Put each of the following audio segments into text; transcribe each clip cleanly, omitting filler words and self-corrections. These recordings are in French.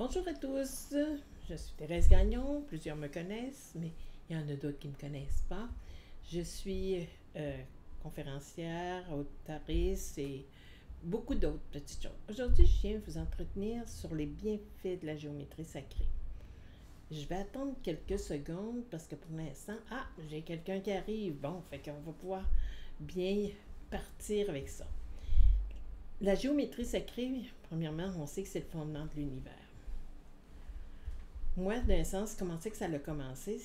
Bonjour à tous, je suis Thérèse Gagnon, plusieurs me connaissent, mais il y en a d'autres qui ne me connaissent pas. Je suis conférencière, auteuriste et beaucoup d'autres petites choses. Aujourd'hui, je viens vous entretenir sur les bienfaits de la géométrie sacrée. Je vais attendre quelques secondes parce que pour l'instant, j'ai quelqu'un qui arrive. Bon, fait qu'on va pouvoir bien partir avec ça. La géométrie sacrée, premièrement, on sait que c'est le fondement de l'univers. Moi, d'un sens, comment c'est que ça a commencé?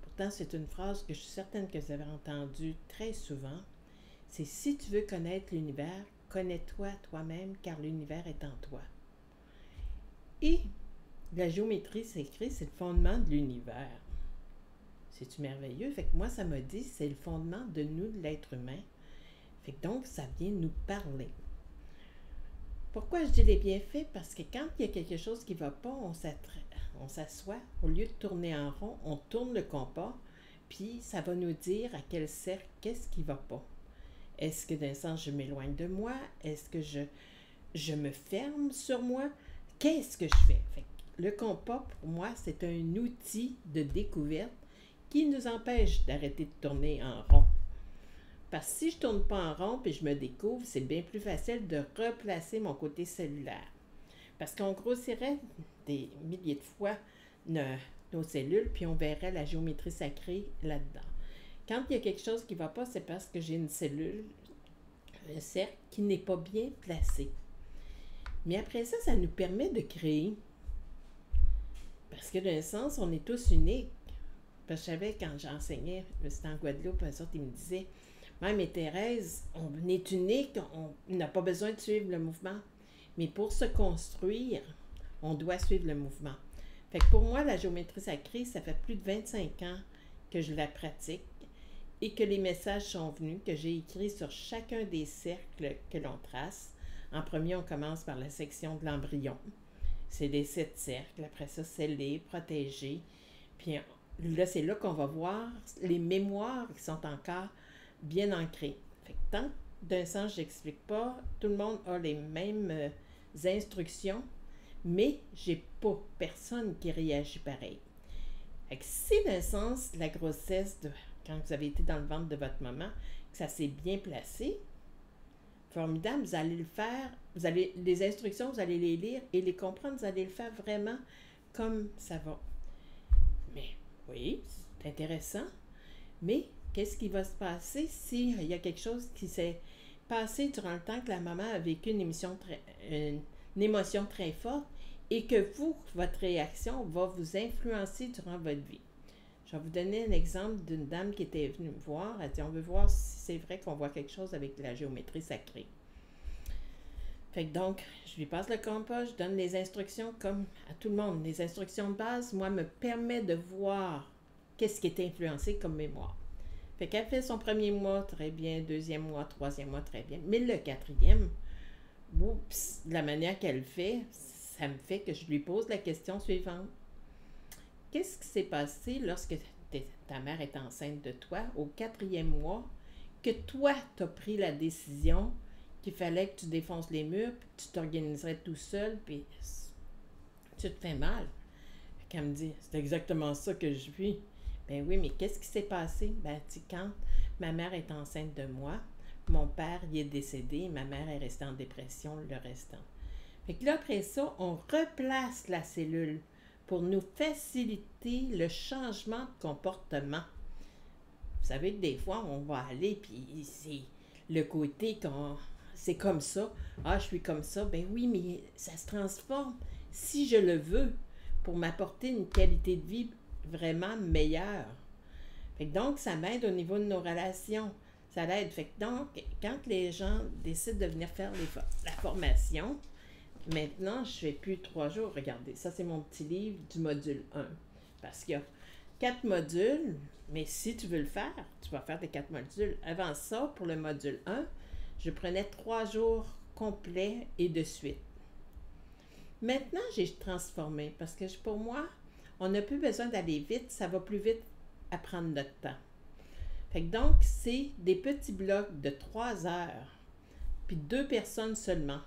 Pourtant, c'est une phrase que je suis certaine que vous avez entendue très souvent. C'est si tu veux connaître l'univers, connais-toi toi-même, car l'univers est en toi. Et la géométrie sacrée, c'est le fondement de l'univers. C'est-tu merveilleux? Fait que moi, ça m'a dit, c'est le fondement de nous, de l'être humain. Fait que donc, ça vient nous parler. Pourquoi je dis les bienfaits? Parce que quand il y a quelque chose qui ne va pas, on s'assoit, au lieu de tourner en rond, on tourne le compas, puis ça va nous dire à quel cercle, qu'est-ce qui ne va pas. Est-ce que d'un sens, je m'éloigne de moi? Est-ce que je me ferme sur moi? Qu'est-ce que je fais? Fait que le compas, pour moi, c'est un outil de découverte qui nous empêche d'arrêter de tourner en rond. Parce que si je ne tourne pas en rond et je me découvre, c'est bien plus facile de replacer mon côté cellulaire. Parce qu'on grossirait des milliers de fois nos cellules, puis on verrait la géométrie sacrée là-dedans. Quand il y a quelque chose qui ne va pas, c'est parce que j'ai une cellule, un cercle, qui n'est pas bien placé. Mais après ça, ça nous permet de créer. Parce que d'un sens, on est tous uniques. Parce que je savais quand j'enseignais, c'était en Guadeloupe, eux autres, ils me disaient « Même et Thérèse, on est unique, on n'a pas besoin de suivre le mouvement. Mais pour se construire, on doit suivre le mouvement. » Fait que pour moi, la géométrie sacrée, ça fait plus de 25 ans que je la pratique et que les messages sont venus, que j'ai écrit sur chacun des cercles que l'on trace. En premier, on commence par la section de l'embryon. C'est les 7 cercles. Après ça, scellés, protégés. Puis là, c'est là qu'on va voir les mémoires qui sont encore bien ancrées. Fait que tant d'un sens, je n'explique pas, tout le monde a les mêmes instructions, mais j'ai pas personne qui réagit pareil. Fait que si d'un sens, la grossesse, quand vous avez été dans le ventre de votre maman, que ça s'est bien placé, formidable, vous allez le faire, les instructions, vous allez les lire et les comprendre, vous allez le faire vraiment comme ça va. Mais oui, c'est intéressant, mais qu'est-ce qui va se passer s'il y a quelque chose qui s'est passé durant le temps que la maman a vécu une émotion très forte et que votre réaction va vous influencer durant votre vie? Je vais vous donner un exemple d'une dame qui était venue me voir. Elle dit, on veut voir si c'est vrai qu'on voit quelque chose avec la géométrie sacrée. Fait que donc, je lui passe le compas, je donne les instructions comme à tout le monde. Les instructions de base, moi, me permettent de voir qu'est-ce qui est influencé comme mémoire. Fait qu'elle fait son premier mois, très bien, deuxième mois, troisième mois, très bien. Mais le quatrième, oups, de la manière qu'elle fait, ça me fait que je lui pose la question suivante. Qu'est-ce qui s'est passé lorsque ta mère est enceinte de toi au 4e mois, que toi, tu as pris la décision qu'il fallait que tu défonces les murs, puis tu t'organiserais tout seul, puis tu te fais mal? Fait qu'elle me dit, c'est exactement ça que je vis. Ben oui, mais qu'est-ce qui s'est passé? Ben, tu sais, quand ma mère est enceinte de moi, mon père y est décédé, ma mère est restée en dépression le restant. Fait que là, après ça, on replace la cellule pour nous faciliter le changement de comportement. Vous savez que des fois, on va aller, puis c'est le côté c'est comme ça. Je suis comme ça. Ben oui, mais ça se transforme si je le veux pour m'apporter une qualité de vie vraiment meilleure. Fait que donc, ça m'aide au niveau de nos relations. Ça l'aide. Fait que donc, quand les gens décident de venir faire la formation, maintenant, je ne fais plus 3 jours. Regardez, ça, c'est mon petit livre du module 1. Parce qu'il y a 4 modules, mais si tu veux le faire, tu vas faire tes 4 modules. Avant ça, pour le module 1, je prenais 3 jours complets et de suite. Maintenant, j'ai transformé parce que pour moi, on n'a plus besoin d'aller vite, ça va plus vite à prendre notre temps. Fait que donc, c'est des petits blocs de 3 heures, puis 2 personnes seulement.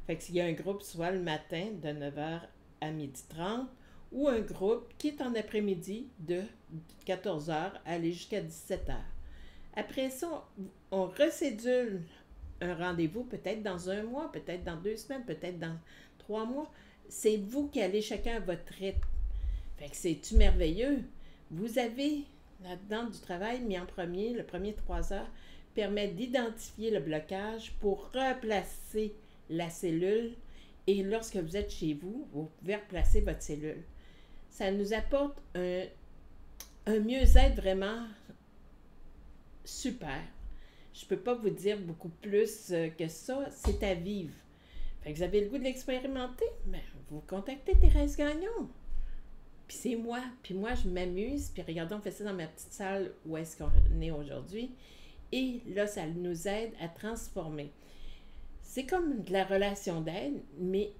Fait que s'il y a un groupe, soit le matin de 9h à 12h30 ou un groupe qui est en après-midi de 14h à aller jusqu'à 17h. Après ça, on recédule un rendez-vous peut-être dans un mois, peut-être dans 2 semaines, peut-être dans 3 mois. C'est vous qui allez chacun à votre rythme. Fait que c'est-tu merveilleux? Vous avez là-dedans du travail mis en premier, le premier 3 heures, permet d'identifier le blocage pour replacer la cellule et lorsque vous êtes chez vous, vous pouvez replacer votre cellule. Ça nous apporte un mieux-être vraiment super. Je ne peux pas vous dire beaucoup plus que ça, c'est à vivre. Fait que vous avez le goût de l'expérimenter? Ben, vous contactez Thérèse Gagnon. Puis c'est moi. Puis moi, je m'amuse. Puis regardez, on fait ça dans ma petite salle où est-ce qu'on est aujourd'hui. Et là, ça nous aide à transformer. C'est comme de la relation d'aide, mais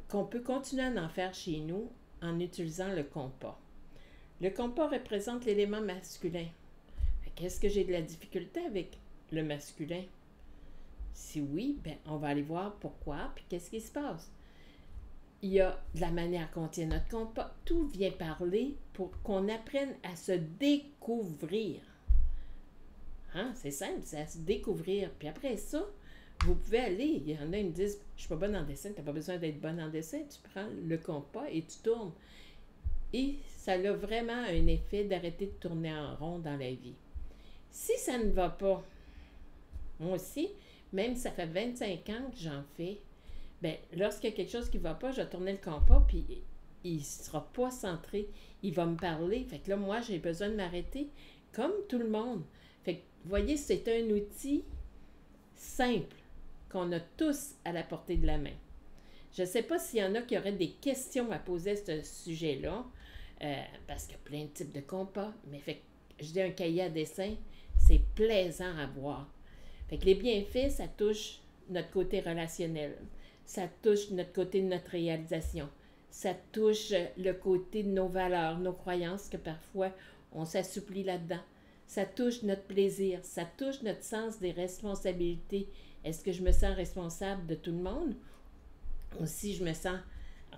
qu'on peut continuer à en faire chez nous en utilisant le compas. Le compas représente l'élément masculin. Qu'est-ce que j'ai de la difficulté avec le masculin? Si oui, ben on va aller voir pourquoi, puis qu'est-ce qui se passe. Il y a de la manière qu'on tient notre compas. Tout vient parler pour qu'on apprenne à se découvrir. Hein? C'est simple, c'est à se découvrir. Puis après ça, vous pouvez aller. Il y en a qui me disent, je suis pas bonne en dessin. Tu n'as pas besoin d'être bonne en dessin. Tu prends le compas et tu tournes. Et ça a vraiment un effet d'arrêter de tourner en rond dans la vie. Si ça ne va pas, moi aussi, même ça fait 25 ans que j'en fais, bien, lorsqu'il y a quelque chose qui ne va pas, je vais tourner le compas, puis il ne sera pas centré. Il va me parler. Fait que là, moi, j'ai besoin de m'arrêter, comme tout le monde. Fait que, vous voyez, c'est un outil simple qu'on a tous à la portée de la main. Je ne sais pas s'il y en a qui auraient des questions à poser à ce sujet-là, parce qu'il y a plein de types de compas, mais fait que je dis un cahier à dessin, c'est plaisant à voir. Fait que les bienfaits, ça touche notre côté relationnel. Ça touche notre côté de notre réalisation. Ça touche le côté de nos valeurs, nos croyances, que parfois on s'assouplit là-dedans. Ça touche notre plaisir. Ça touche notre sens des responsabilités. Est-ce que je me sens responsable de tout le monde? Ou si je me sens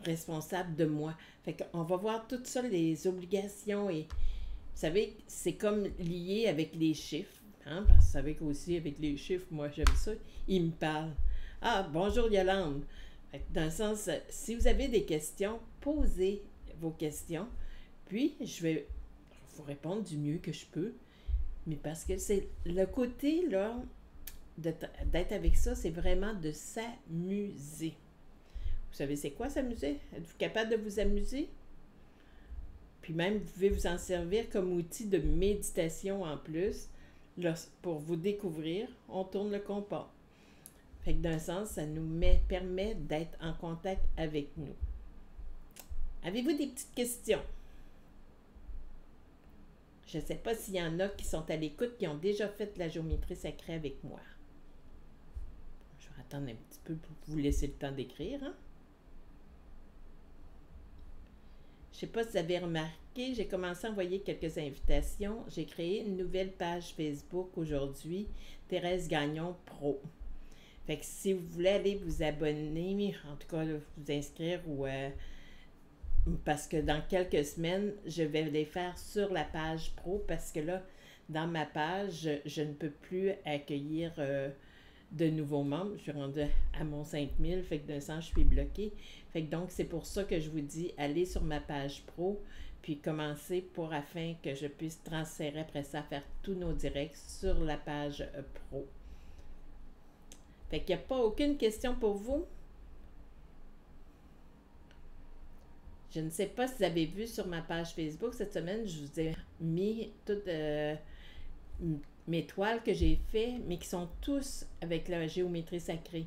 responsable de moi? Fait qu'on va voir tout ça, les obligations et vous savez, c'est comme lié avec les chiffres, hein? Parce que vous savez qu'aussi avec les chiffres, moi j'aime ça, ils me parlent. Ah, bonjour Yolande. Dans le sens, si vous avez des questions, posez vos questions, puis je vais vous répondre du mieux que je peux. Mais parce que c'est le côté, là, d'être avec ça, c'est vraiment de s'amuser. Vous savez c'est quoi s'amuser? Êtes-vous capable de vous amuser? Puis même, vous pouvez vous en servir comme outil de méditation en plus. Pour vous découvrir, on tourne le compas. Fait que d'un sens, ça nous permet d'être en contact avec nous. Avez-vous des petites questions? Je ne sais pas s'il y en a qui sont à l'écoute, qui ont déjà fait la géométrie sacrée avec moi. Je vais attendre un petit peu pour vous laisser le temps d'écrire, hein? Je ne sais pas si vous avez remarqué, j'ai commencé à envoyer quelques invitations. J'ai créé une nouvelle page Facebook aujourd'hui, Thérèse Gagnon Pro. Fait que si vous voulez aller vous abonner, en tout cas là, vous inscrire ou parce que dans quelques semaines, je vais les faire sur la page Pro parce que là, dans ma page, je ne peux plus accueillir de nouveaux membres. Je suis rendue à mon 5000, fait que d'un sens, je suis bloquée. Fait que donc, c'est pour ça que je vous dis, allez sur ma page pro, puis commencez afin que je puisse transférer après ça, faire tous nos directs sur la page pro. Fait qu'il n'y a pas aucune question pour vous. Je ne sais pas si vous avez vu sur ma page Facebook, cette semaine, je vous ai mis toutes mes toiles que j'ai fait, mais qui sont tous avec la géométrie sacrée.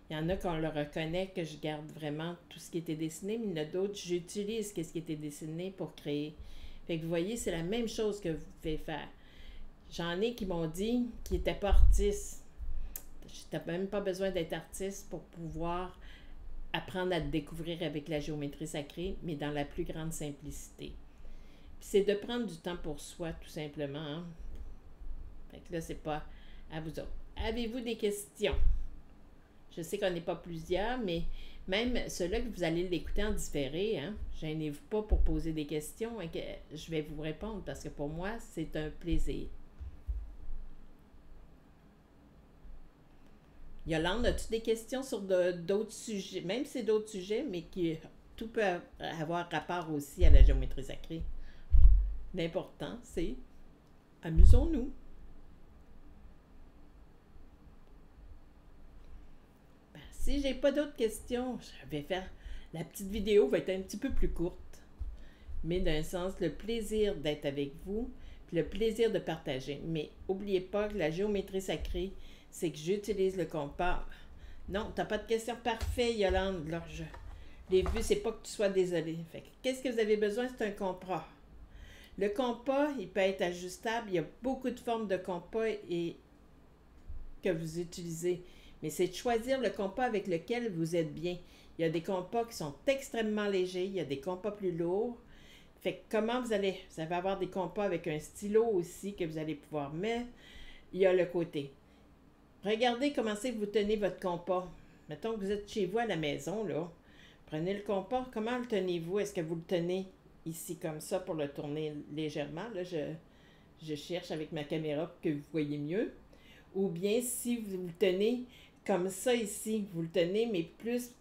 Il y en a qu'on le reconnaît, que je garde vraiment tout ce qui était dessiné, mais il y en a d'autres, j'utilise ce qui était dessiné pour créer. Fait que vous voyez, c'est la même chose que vous pouvez faire. J'en ai qui m'ont dit qu'ils n'étaient pas artistes. Je n'ai même pas besoin d'être artiste pour pouvoir apprendre à te découvrir avec la géométrie sacrée, mais dans la plus grande simplicité. Puis c'est de prendre du temps pour soi, tout simplement. Hein? Fait que là, c'est pas à vous autres. Avez-vous des questions? Je sais qu'on n'est pas plusieurs, mais même ceux-là que vous allez l'écouter en différé, hein, gênez-vous pas pour poser des questions, hein, que je vais vous répondre parce que pour moi, c'est un plaisir. Yolande, as-tu des questions sur d'autres sujets, même si c'est d'autres sujets, mais qui tout peut avoir rapport aussi à la géométrie sacrée? L'important, c'est amusons-nous. Ben, si j'ai pas d'autres questions, je vais faire la petite vidéo va être un petit peu plus courte, mais d'un sens le plaisir d'être avec vous, puis le plaisir de partager. Mais n'oubliez pas que la géométrie sacrée, c'est que j'utilise le compas. Non, t'as pas de question parfait, Yolande. Là, les vues, c'est pas que tu sois désolé. Fait que, qu'est-ce que vous avez besoin? C'est un compas. Le compas, il peut être ajustable. Il y a beaucoup de formes de compas et que vous utilisez. Mais c'est de choisir le compas avec lequel vous êtes bien. Il y a des compas qui sont extrêmement légers. Il y a des compas plus lourds. Fait que comment vous allez avoir des compas avec un stylo aussi que vous allez pouvoir mettre. Il y a le côté. Regardez comment c'est que vous tenez votre compas. Mettons que vous êtes chez vous à la maison, là. Prenez le compas. Comment le tenez-vous? Est-ce que vous le tenez ici comme ça pour le tourner légèrement? Là, je cherche avec ma caméra pour que vous voyez mieux. Ou bien si vous le tenez comme ça ici, vous le tenez, mais plus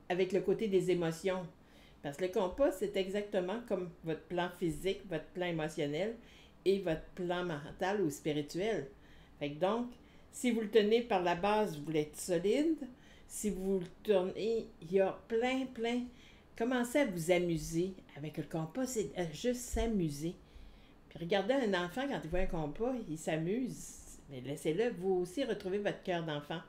avec le côté des émotions. Parce que le compas, c'est exactement comme votre plan physique, votre plan émotionnel et votre plan mental ou spirituel. Fait que donc, si vous le tenez par la base, vous voulez être solide. Si vous le tournez, il y a plein. Commencez à vous amuser avec le compas, c'est juste s'amuser. Puis regardez un enfant, quand il voit un compas, il s'amuse. Mais laissez-le, vous aussi, retrouver votre cœur d'enfant.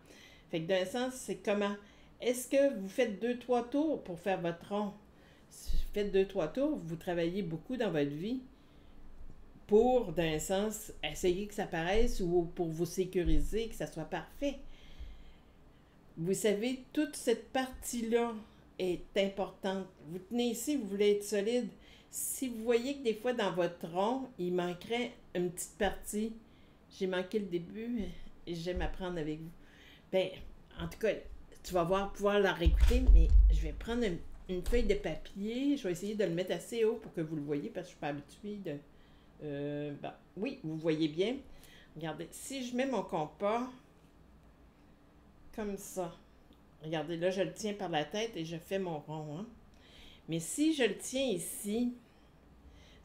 Fait que d'un sens, c'est comment? Est-ce que vous faites 2-3 tours pour faire votre rond? Si vous faites 2-3 tours, vous travaillez beaucoup dans votre vie pour, d'un sens, essayer que ça paraisse ou pour vous sécuriser, que ça soit parfait. Vous savez, toute cette partie-là est importante. Vous tenez ici, vous voulez être solide. Si vous voyez que des fois, dans votre rond, il manquerait une petite partie, j'ai manqué le début et j'aime apprendre avec vous. Ben, en tout cas, tu vas pouvoir la réécouter, mais je vais prendre une feuille de papier. Je vais essayer de le mettre assez haut pour que vous le voyez parce que je ne suis pas habituée de... oui, vous voyez bien. Regardez, si je mets mon compas comme ça, regardez, là, je le tiens par la tête et je fais mon rond. Hein? Mais si je le tiens ici,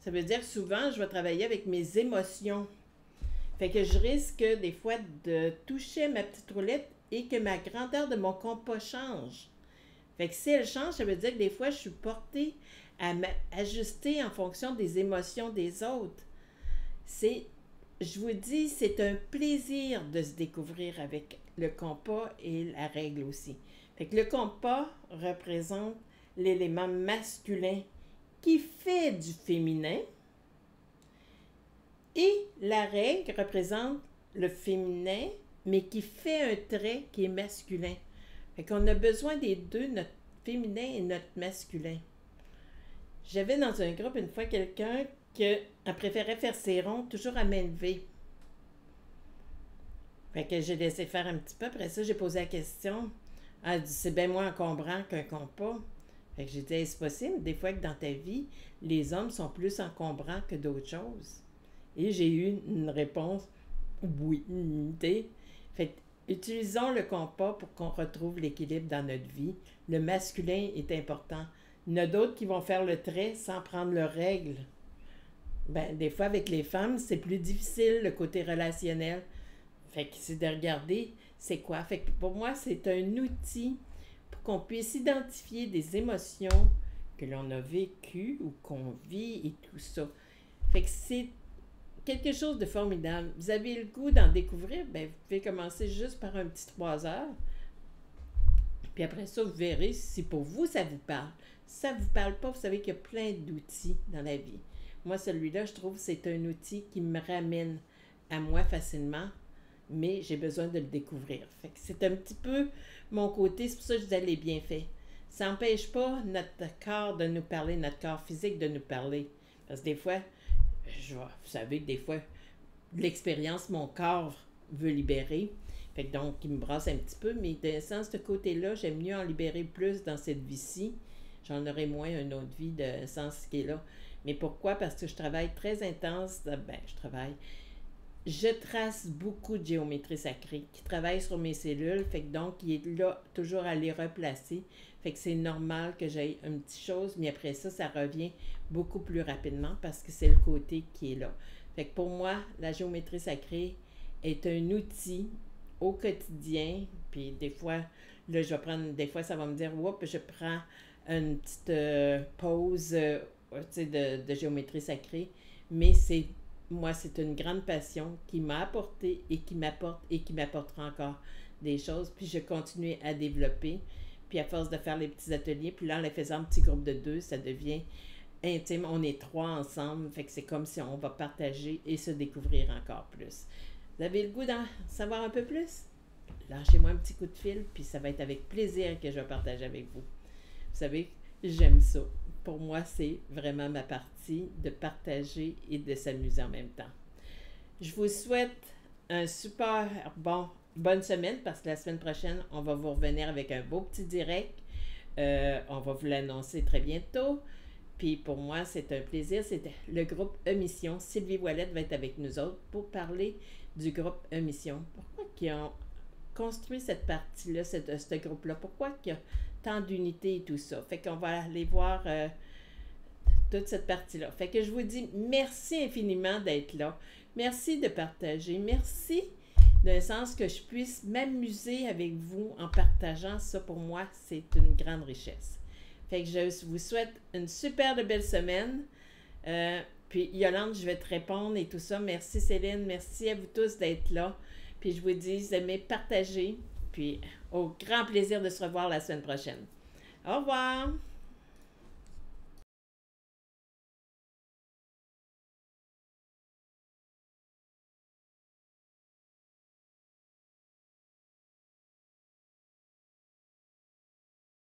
ça veut dire que souvent, je vais travailler avec mes émotions. Fait que je risque des fois de toucher ma petite roulette et que ma grandeur de mon compas change. Fait que si elle change, ça veut dire que des fois, je suis portée à m'ajuster en fonction des émotions des autres. Je vous dis, c'est un plaisir de se découvrir avec le compas et la règle aussi. Fait que le compas représente l'élément masculin qui fait du féminin et la règle représente le féminin mais qui fait un trait qui est masculin. Fait qu'on a besoin des deux, notre féminin et notre masculin. J'avais dans un groupe une fois quelqu'un qui préférait faire ses ronds toujours à main levée. Fait que j'ai laissé faire un petit peu. Après ça, j'ai posé la question. Elle dit, c'est bien moins encombrant qu'un compas. Fait que j'ai dit, c'est possible des fois que dans ta vie, les hommes sont plus encombrants que d'autres choses. Et j'ai eu une réponse, oui. Fait que, utilisons le compas pour qu'on retrouve l'équilibre dans notre vie. Le masculin est important. Il y en a d'autres qui vont faire le trait sans prendre leurs règles. Ben, des fois, avec les femmes, c'est plus difficile, le côté relationnel. Fait que c'est de regarder c'est quoi. Fait que pour moi, c'est un outil pour qu'on puisse identifier des émotions que l'on a vécues ou qu'on vit et tout ça. Fait que c'est quelque chose de formidable. Vous avez le goût d'en découvrir, ben vous pouvez commencer juste par un petit 3 heures. Puis après ça, vous verrez si pour vous, ça vous parle. Si ça ne vous parle pas, vous savez qu'il y a plein d'outils dans la vie. Moi, celui-là, je trouve que c'est un outil qui me ramène à moi facilement, mais j'ai besoin de le découvrir. Fait que c'est un petit peu mon côté, c'est pour ça que je disais les bienfaits. Ça n'empêche pas notre corps de nous parler, notre corps physique de nous parler. Parce que des fois, vous savez que des fois, de l'expérience, mon corps veut libérer. Fait que donc, il me brasse un petit peu, mais dans le sens de ce côté-là, j'aime mieux en libérer plus dans cette vie-ci. J'en aurai moins une autre vie de sens qui est là. Mais pourquoi? Parce que je travaille très intense. Je trace beaucoup de géométrie sacrée qui travaille sur mes cellules. Fait que donc, il est là toujours à les replacer. Fait que c'est normal que j'aille une petite chose, mais après ça, ça revient beaucoup plus rapidement parce que c'est le côté qui est là. Fait que pour moi, la géométrie sacrée est un outil au quotidien. Puis des fois, là, je vais prendre, des fois, ça va me dire, oups, je prends une petite pause de géométrie sacrée. Mais c'est une grande passion qui m'a apporté et qui m'apporte et qui m'apportera encore des choses. Puis je continue à développer. Puis à force de faire les petits ateliers, puis là, en les faisant en petits groupes de 2, ça devient intime. On est 3 ensemble, fait que c'est comme si on va partager et se découvrir encore plus. Vous avez le goût d'en savoir un peu plus? Lâchez-moi un petit coup de fil, puis ça va être avec plaisir que je vais partager avec vous. Vous savez, j'aime ça. Pour moi, c'est vraiment ma partie de partager et de s'amuser en même temps. Je vous souhaite un super bonne semaine parce que la semaine prochaine, on va vous revenir avec un beau petit direct. On va vous l'annoncer très bientôt. Puis pour moi, c'est un plaisir. C'était le groupe Emission. Sylvie Ouellette va être avec nous autres pour parler du groupe Emission. Pourquoi ils ont construit cette partie-là, ce groupe-là? Pourquoi il y a tant d'unités et tout ça? Fait qu'on va aller voir toute cette partie-là. Fait que je vous dis merci infiniment d'être là. Merci de partager. Merci d'un sens que je puisse m'amuser avec vous en partageant ça. Pour moi, c'est une grande richesse. Fait que je vous souhaite une super belle semaine. Puis Yolande, je vais te répondre et tout ça. Merci Céline, merci à vous tous d'être là. Puis je vous dis, aimez partager. Puis au grand plaisir de se revoir la semaine prochaine. Au revoir!